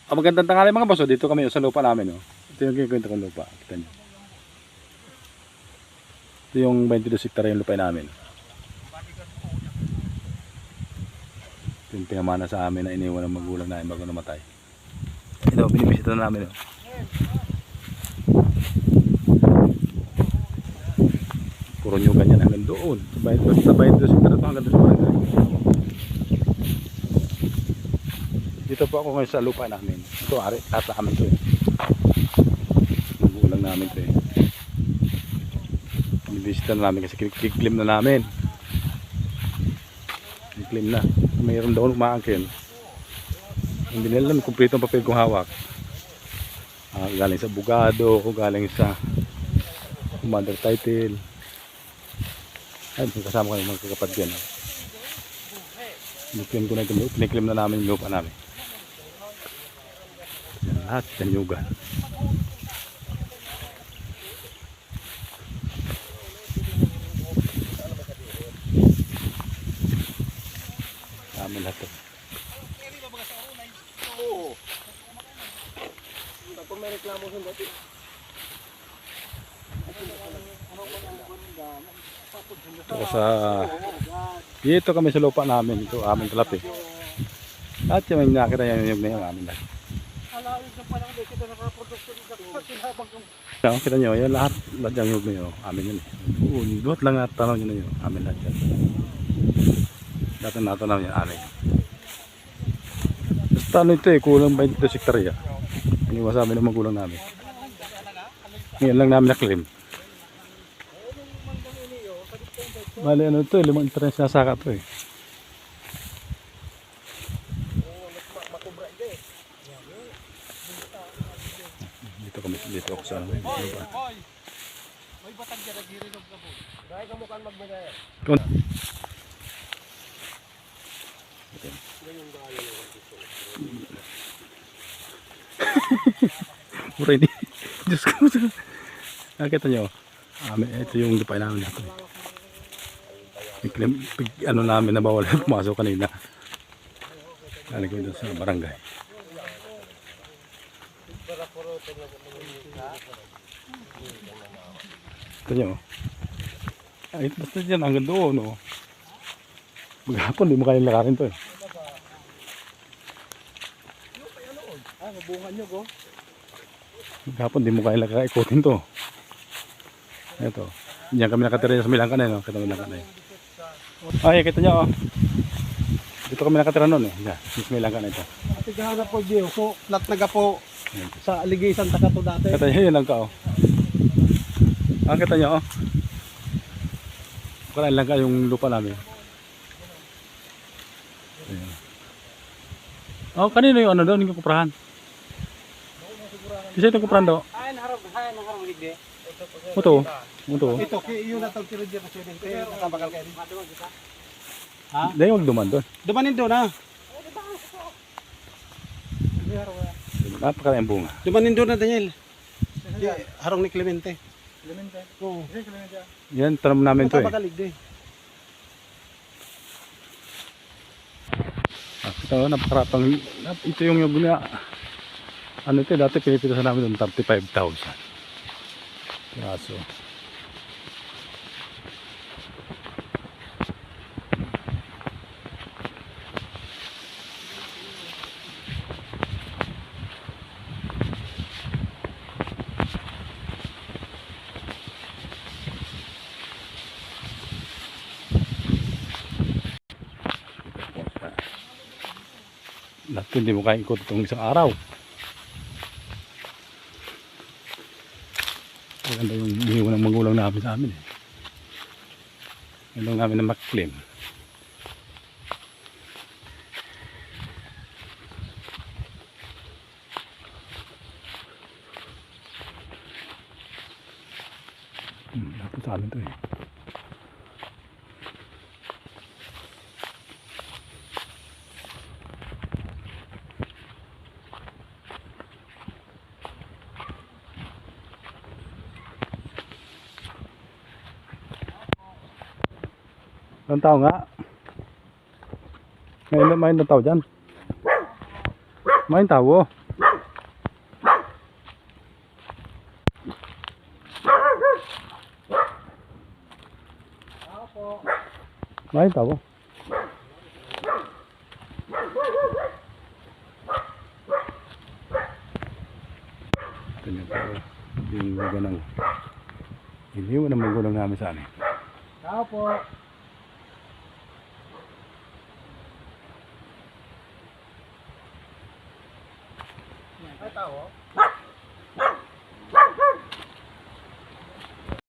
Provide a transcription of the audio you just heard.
Magandang tanghali mga boss. Dito kami sa lupa namin. Oh. Ito yung kikwento kong lupa. Kita nyo. Ito yung 22 hektare yung lupa namin. Ito yung pinamana sa amin na iniwan ng magulang namin bago namatay. Ito, binibisita na namin. Oh. Puro nyo ganyan hanggang doon. Sa 22 hektare ito hanggang doon sa barangay. Dito po ako ngayon sa lupa namin. Ito, lahat namin ito eh. Magulang namin ito eh. Binibisita na namin kasi kiklim na namin. Kiklim na. Mayroon daw umaangkin. Hindi nila alam, kumpleto ang papel kong hawak. Galing sa bugado, galing sa commander title. Ay, kasama ko yung mga kakapad dyan. Kiniklaim ko na ito. Kiniklaim na namin yung lupa namin. Yan, lahat tanyugan. Namin lahat ito. Kung may reklamo sa dati. Ito sa dito kami sa lupa namin. Ito aming kalap eh. At yung nakita yung na yung amin lahat. Kita nyo, yan lahat yung yug na yun. Amin yun eh. Duhat lang at tanaw nyo na yun. Amin lahat yan. Dati natanaw yan amin. Basta ano ito eh, kulang 22 hektarya. Iniwas amin ng magulang namin. Ngayon lang namin na-claim. Bali ano ito eh, 5 hektarya sinasaka ito eh. Dito ako sa ano eh. May batang dyan naghirilog na po. Dahil ka mukhang magbigay. Mura hindi. Diyos ko. Nakita nyo. Ito yung lupa namin natin. Ano namin na bawal pumasok kanina. Galing ko dito sa barangay. Ito nyo. Ay, basta dyan hanggang doon. No? Maghapon, di mo kayang lakarin to eh. Mabungan nyo go. Maghapon, di mo kayang lakarin. Ikutin to. Ito. Diyan kami nakatira sa Milangkan eh. No? Kita Milangkan eh. Ay, kita nyo. Oh. Dito kami nakatira noon eh. Diyan, sa Milangkan ito. Atigahan na po Gio. So, lat naga po sa Aligisan Takato dati. Kita nyo, yun lang ka oh. Kita nyo oh. Kung lang ka yung lupa namin. Ayan. Oh, kanino yung ano doon, yung kuprahan? Kasi itong kuprahan daw. Ay, naharap higde. Muto. Ito, yun na tawag kirudya pa siya din. Kaya nakabagal kayo din. Ha? Dahil huwag duman doon. Dumanin doon ha. Napakalayang bunga. Dumanin doon na Daniel. Harong ni Clemente. Clemente? Oo. Clemente. Yan, tanong namin to eh. Nakabagalig din. Ito, napakarapang, ito yung na, ano ito, dati pinipita sa namin doon, 35,000. Kaso, lahat hindi mo kaya ikot itong isang araw. Maganda yung iniwan ng magulang namin sa amin eh. Yan lang namin na mag-claim. Lapit sa amin to eh. Ilang tao nga? May tao dyan. May tao. Apo. May tao. Ganyan po. Yung ganang. Iniwan ang magulang namin sa amin. Tao po. Ay, tao.